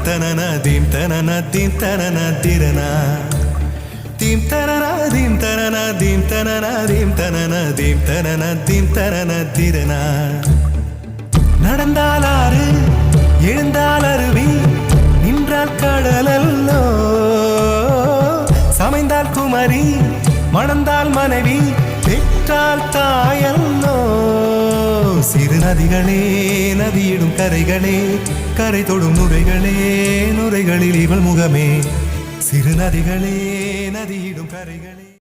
தனனா தீம் தனனா தீம் தனனா திரனா தீம் தனனா தீம் தனனா தீம் தனனா தீம் தனனா தீம் தனனா தீம் தனனா திரனா நடந்தால் ஆறு எழுந்தால் அருவி நின்றால் கடலல்லோ சமைந்தால் குமரி மணந்தால் மனைவி பெற்றால் தாயல்லோ சிறு நதிகளே நதியிடும் கரைகளே கரை தொடும் நுரைகளே நுரைகளில் இவள் முகமே சிறு நதிகளே நதியிடும் கரைகளே